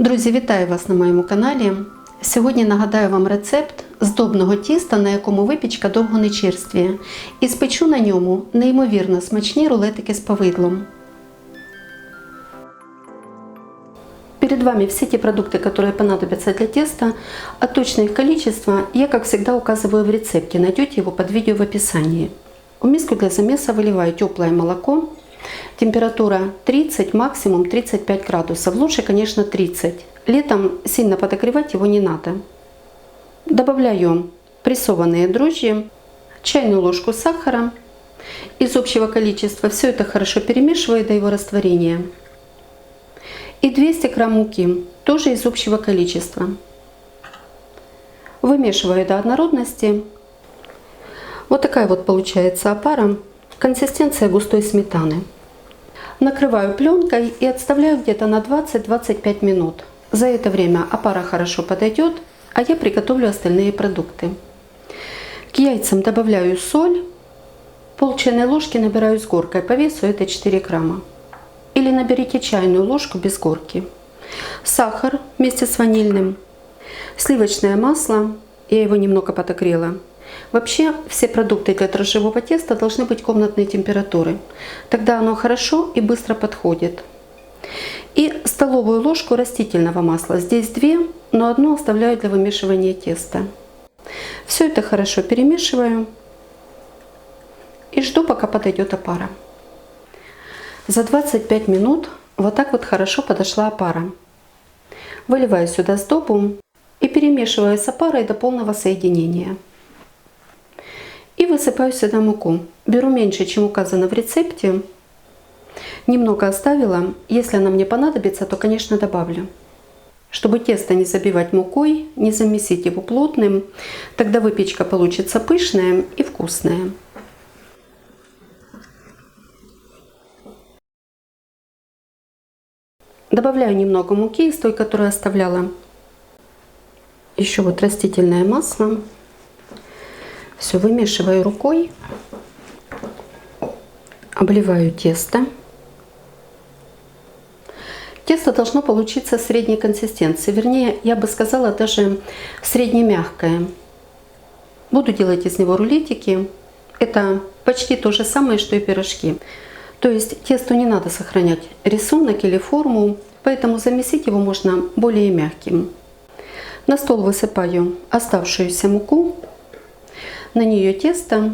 Друзі, вітаю вас на моєму каналі. Сьогодні нагадаю вам рецепт здобного тіста, на якому випічка довго не черствіє. І спечу на ньому неймовірно смачні рулетики з повидлом. Перед вами все те продукты, которые понадобятся для теста, а точное их количество я, как всегда, указываю в рецепте. Найдете его под видео в описании. В миску для замеса выливаю теплое молоко. Температура 30, максимум 35 градусов. Лучше, конечно, 30. Летом сильно подогревать его не надо. Добавляю прессованные дрожжи, чайную ложку сахара. Из общего количества все это хорошо перемешиваю до его растворения. И 200 грамм муки, тоже из общего количества. Вымешиваю до однородности. Вот такая вот получается опара. Консистенция густой сметаны. Накрываю пленкой и отставляю где-то на 20-25 минут. За это время опара хорошо подойдет, а я приготовлю остальные продукты. К яйцам добавляю соль. Пол чайной ложки набираю с горкой. По весу это 4 грамма. Или наберите чайную ложку без горки. Сахар вместе с ванильным. Сливочное масло. Я его немного подогрела. Вообще все продукты для дрожжевого теста должны быть комнатной температуры. Тогда оно хорошо и быстро подходит. И столовую ложку растительного масла. Здесь 2, но одну оставляю для вымешивания теста. Все это хорошо перемешиваю. И жду, пока подойдет опара. За 25 минут вот так вот хорошо подошла опара. Выливаю сюда сдобу и перемешиваю с опарой до полного соединения. И высыпаю сюда муку. Беру меньше, чем указано в рецепте. Немного оставила. Если она мне понадобится, то, конечно, добавлю. Чтобы тесто не забивать мукой, не замесить его плотным, тогда выпечка получится пышная и вкусная. Добавляю немного муки из той, которую оставляла. Еще вот растительное масло. Все вымешиваю рукой. Обливаю тесто. Тесто должно получиться средней консистенции. Вернее, я бы сказала, даже средне-мягкое. Буду делать из него рулетики. Это почти то же самое, что и пирожки. То есть тесту не надо сохранять рисунок или форму, поэтому замесить его можно более мягким. На стол высыпаю оставшуюся муку, на нее тесто.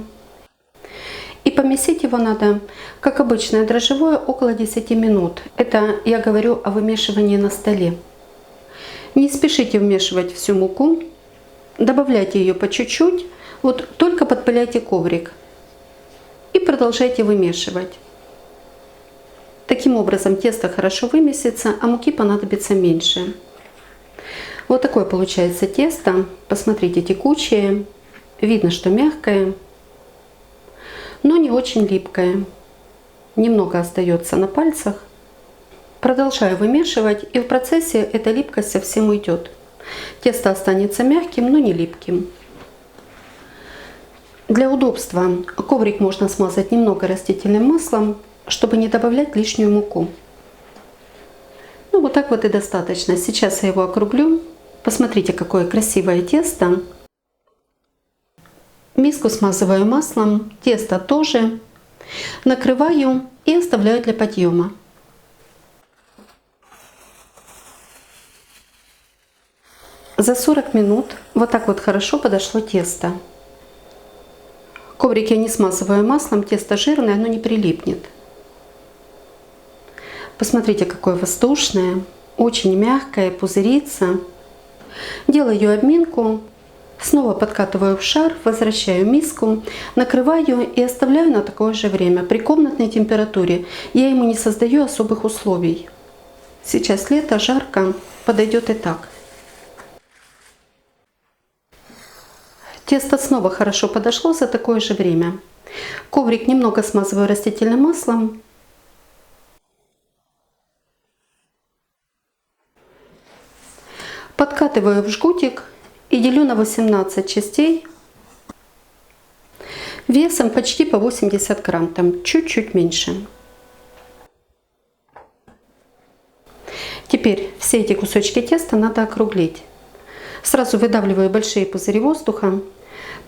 И помесить его надо, как обычное дрожжевое, около 10 минут. Это я говорю о вымешивании на столе. Не спешите вмешивать всю муку, добавляйте ее по чуть-чуть, вот только подпыляйте коврик и продолжайте вымешивать. Таким образом тесто хорошо вымесится, а муки понадобится меньше. Вот такое получается тесто. Посмотрите, текучее. Видно, что мягкое, но не очень липкое. Немного остается на пальцах. Продолжаю вымешивать, и в процессе эта липкость совсем уйдет. Тесто останется мягким, но не липким. Для удобства коврик можно смазать немного растительным маслом, чтобы не добавлять лишнюю муку. Ну вот так вот и достаточно. Сейчас я его округлю. Посмотрите, какое красивое тесто. Миску смазываю маслом, тесто тоже. Накрываю и оставляю для подъема. За 40 минут вот так вот хорошо подошло тесто. Коврик я не смазываю маслом, тесто жирное, оно не прилипнет. Посмотрите, какое воздушное, очень мягкое, пузырится. Делаю обминку, снова подкатываю в шар, возвращаю миску, накрываю и оставляю на такое же время при комнатной температуре. Я ему не создаю особых условий. Сейчас лето, жарко, подойдет и так. Тесто снова хорошо подошло за такое же время. Коврик немного смазываю растительным маслом. Подкатываю в жгутик и делю на 18 частей весом почти по 80 грамм, там чуть-чуть меньше. Теперь все Все эти кусочки теста надо округлить. Сразу выдавливаю большие пузыри воздуха,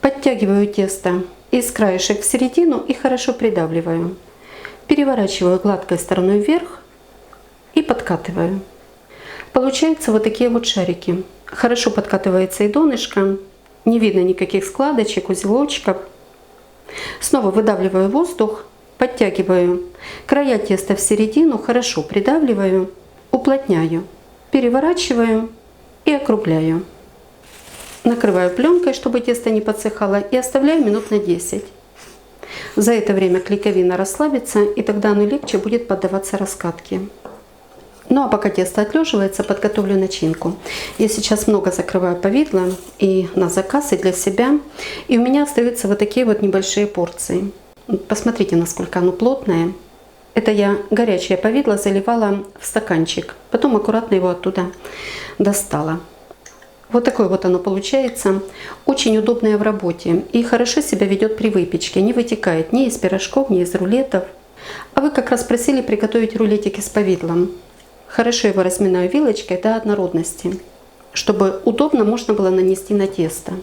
подтягиваю тесто из краешек в середину и хорошо придавливаю. Переворачиваю гладкой стороной вверх и подкатываю. Получаются вот такие вот шарики. Хорошо подкатывается и донышко, не видно никаких складочек, узелочков. Снова выдавливаю воздух, подтягиваю края теста в середину, хорошо придавливаю, уплотняю, переворачиваю и округляю. Накрываю пленкой, чтобы тесто не подсыхало, и оставляю минут на 10. За это время клейковина расслабится, и тогда оно легче будет поддаваться раскатке. Ну а пока тесто отлеживается, подготовлю начинку. Я сейчас много закрываю повидла и на заказ, и для себя. И у меня остаются вот такие вот небольшие порции. Посмотрите, насколько оно плотное. Это я горячее повидло заливала в стаканчик. Потом аккуратно его оттуда достала. Вот такое вот оно получается. Очень удобное в работе. И хорошо себя ведет при выпечке. Не вытекает ни из пирожков, ни из рулетов. А вы как раз просили приготовить рулетики с повидлом. Хорошо его разминаю вилочкой до однородности, чтобы удобно можно было нанести на тесто.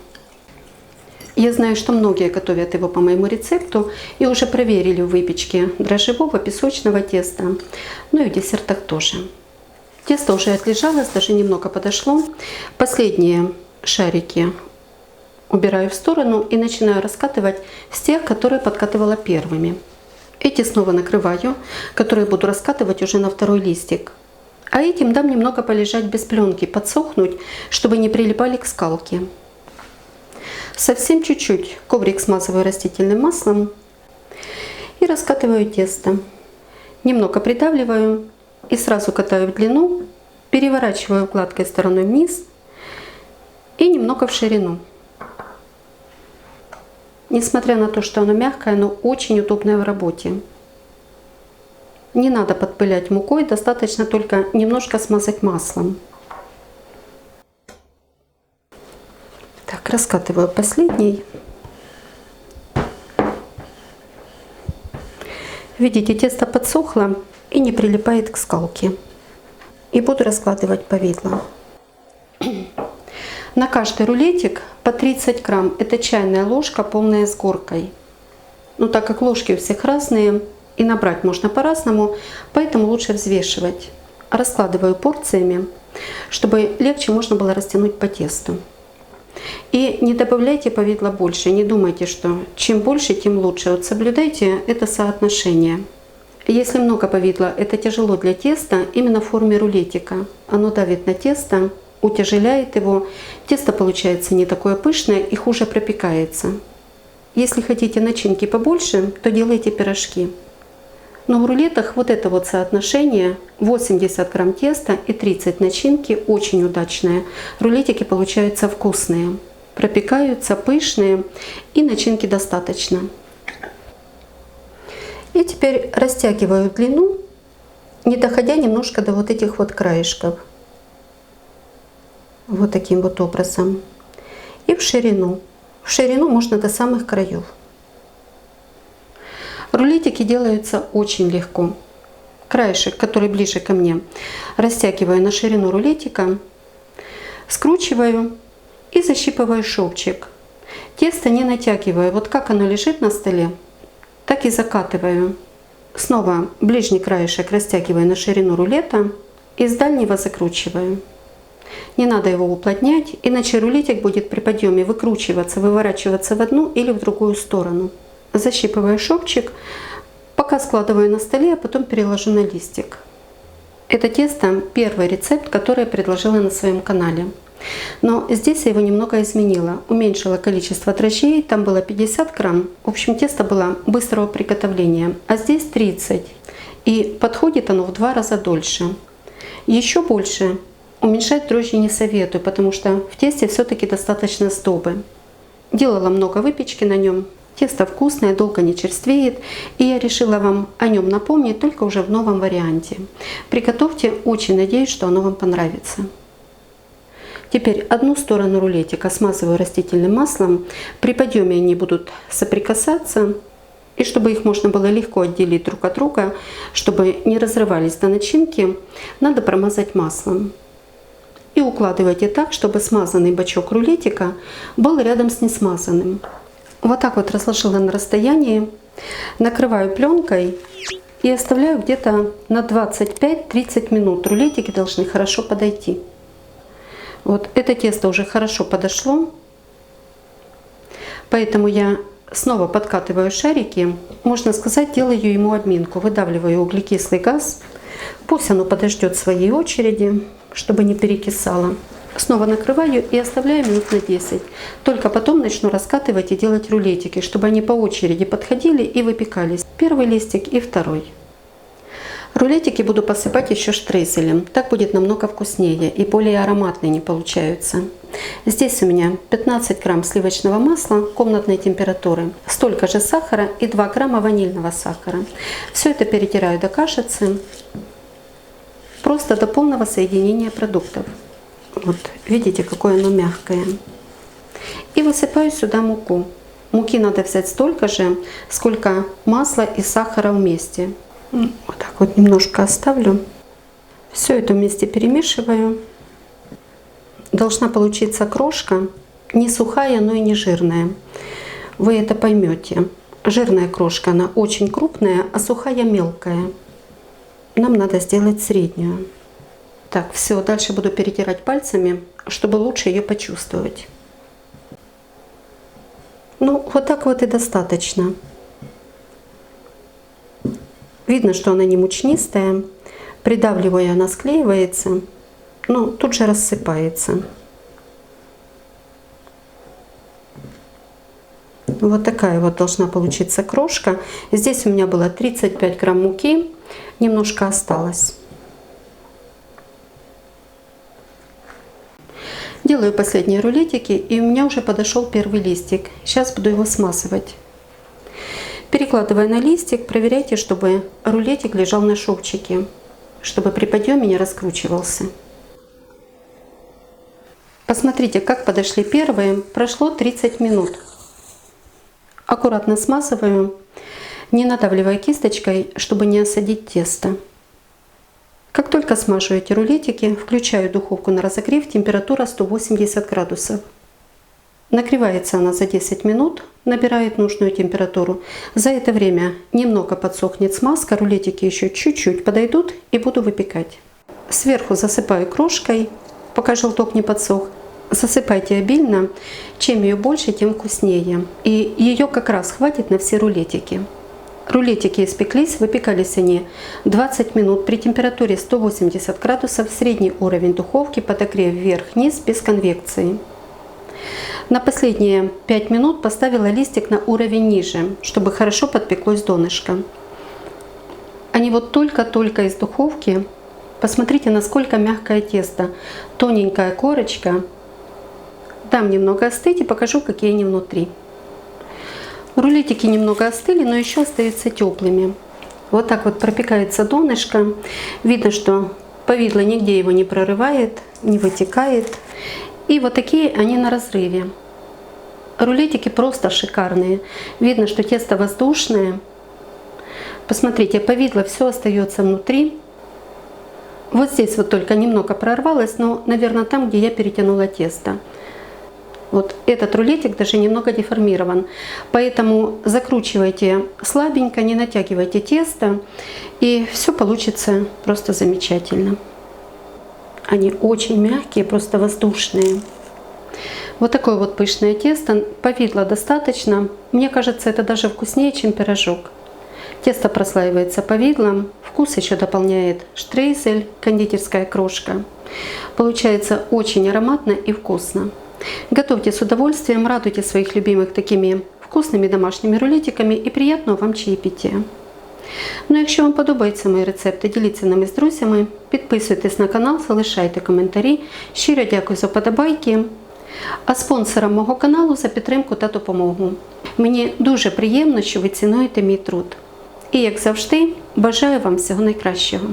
Я знаю, что многие готовят его по моему рецепту и уже проверили в выпечке дрожжевого песочного теста, ну и в десертах тоже. Тесто уже отлежалось, даже немного подошло. Последние шарики убираю в сторону и начинаю раскатывать с тех, которые подкатывала первыми. Эти снова накрываю, которые буду раскатывать уже на второй листик. А этим дам немного полежать без пленки, подсохнуть, чтобы не прилипали к скалке. Совсем чуть-чуть коврик смазываю растительным маслом и раскатываю тесто. Немного придавливаю и сразу катаю в длину, переворачиваю гладкой стороной вниз и немного в ширину. Несмотря на то, что оно мягкое, оно очень удобное в работе. Не надо подпылять мукой, достаточно только немножко смазать маслом. Так, раскатываю последний. Видите, тесто подсохло и не прилипает к скалке. И буду раскладывать повидло. На каждый рулетик по 30 грамм. Это чайная ложка, полная с горкой. Но так как ложки у всех разные, и набрать можно по-разному, поэтому лучше взвешивать. Раскладываю порциями, чтобы легче можно было растянуть по тесту. И не добавляйте повидла больше, не думайте, что чем больше, тем лучше. Вот соблюдайте это соотношение. Если много повидла, это тяжело для теста именно в форме рулетика. Оно давит на тесто, утяжеляет его. Тесто получается не такое пышное и хуже пропекается. Если хотите начинки побольше, то делайте пирожки. Но в рулетах вот это вот соотношение 80 грамм теста и 30 начинки очень удачное. Рулетики получаются вкусные, пропекаются пышные и начинки достаточно. И теперь растягиваю длину, не доходя немножко до вот этих вот краешков. Вот таким вот образом. И в ширину. В ширину можно до самых краев. Рулетики делаются очень легко. Краешек, который ближе ко мне, растягиваю на ширину рулетика, скручиваю и защипываю шовчик. Тесто не натягиваю. Вот как оно лежит на столе, так и закатываю. Снова ближний краешек растягиваю на ширину рулета и с дальнего закручиваю. Не надо его уплотнять, иначе рулетик будет при подъеме выкручиваться, выворачиваться в одну или в другую сторону. Защипываю шовчик, пока складываю на столе, а потом переложу на листик. Это тесто первый рецепт, который я предложила на своем канале. Но здесь я его немного изменила. Уменьшила количество дрожжей, там было 50 грамм. В общем, тесто было быстрого приготовления, а здесь 30. И подходит оно в 2 раза дольше. Еще больше уменьшать дрожжи не советую, потому что в тесте все-таки достаточно сдобы. Делала много выпечки на нем. Тесто вкусное, долго не черствеет, и я решила вам о нем напомнить только уже в новом варианте. Приготовьте, очень надеюсь, что оно вам понравится. Теперь одну сторону рулетика смазываю растительным маслом. При подъеме они будут соприкасаться, и чтобы их можно было легко отделить друг от друга, чтобы не разрывались до начинки, надо промазать маслом. укладывайте так, чтобы смазанный бачок рулетика был рядом с несмазанным. Вот так вот разложила на расстоянии, накрываю пленкой и оставляю где-то на 25-30 минут. Рулетики должны хорошо подойти. Вот это тесто уже хорошо подошло, поэтому я снова подкатываю шарики, можно сказать, делаю ему обминку, выдавливаю углекислый газ, пусть оно подождет своей очереди, чтобы не перекисало. Снова накрываю и оставляю минут на 10. Только потом начну раскатывать и делать рулетики, чтобы они по очереди подходили и выпекались. Первый листик и второй. Рулетики буду посыпать еще штрейзелем. Так будет намного вкуснее и более ароматные они получаются. Здесь у меня 15 грамм сливочного масла комнатной температуры, столько же сахара и 2 грамма ванильного сахара. Все это перетираю до кашицы, просто до полного соединения продуктов. Вот, видите, какое оно мягкое. И высыпаю сюда муку. Муки надо взять столько же, сколько масла и сахара вместе. Вот так вот немножко оставлю. Все это вместе перемешиваю. Должна получиться крошка не сухая, но и не жирная. Вы это поймете. Жирная крошка, она очень крупная, а сухая мелкая. Нам надо сделать среднюю. Так, все, дальше буду перетирать пальцами, чтобы лучше ее почувствовать. Ну, вот так вот и достаточно. Видно, что она не мучнистая. Придавливая, она склеивается, но тут же рассыпается. Вот такая вот должна получиться крошка. Здесь у меня было 35 грамм муки, немножко осталось. Делаю последние рулетики, и у меня уже подошел первый листик. Сейчас буду его смазывать. Перекладывая на листик, проверяйте, чтобы рулетик лежал на шовчике, чтобы при подъеме не раскручивался. Посмотрите, как подошли первые. Прошло 30 минут. Аккуратно смазываю, не надавливая кисточкой, чтобы не осадить тесто. Как только смажу эти рулетики, включаю духовку на разогрев, температура 180 градусов. Нагревается она за 10 минут, набирает нужную температуру. За это время немного подсохнет смазка, рулетики еще чуть-чуть подойдут и буду выпекать. Сверху засыпаю крошкой, пока желток не подсох. Засыпайте обильно, чем ее больше, тем вкуснее. И ее как раз хватит на все рулетики. Рулетики испеклись, выпекались они 20 минут при температуре 180 градусов, средний уровень духовки, подогрев вверх-вниз без конвекции. На последние 5 минут поставила листик на уровень ниже, чтобы хорошо подпеклось донышко. Они вот только-только из духовки. Посмотрите, насколько мягкое тесто, тоненькая корочка. Дам немного остыть и покажу, какие они внутри. Рулетики немного остыли, но еще остаются теплыми. Вот так вот пропекается донышко. Видно, что повидло нигде его не прорывает, не вытекает. И вот такие они на разрыве. Рулетики просто шикарные. Видно, что тесто воздушное. Посмотрите, повидло все остается внутри. Вот здесь вот только немного прорвалось, но, наверное, там, где я перетянула тесто. Вот этот рулетик даже немного деформирован. Поэтому закручивайте слабенько, не натягивайте тесто. И все получится просто замечательно. Они очень мягкие, просто воздушные. Вот такое вот пышное тесто. Повидло достаточно. Мне кажется, это даже вкуснее, чем пирожок. Тесто прослаивается повидлом. Вкус еще дополняет штрейзель, кондитерская крошка. Получается очень ароматно и вкусно. Готовьте с удовольствием, радуйте своих любимых такими вкусными домашніми рулетиками і приємного вам чаєпітія. Ну, якщо вам подобаються мої рецепти, діліться ними з друзями, підписуйтесь на канал, залишайте коментарі. Щиро дякую за вподобайки. А спонсорам мого каналу за підтримку та допомогу. Мені дуже приємно, що ви цінуєте мій труд. І, як завжди, бажаю вам всього найкращого.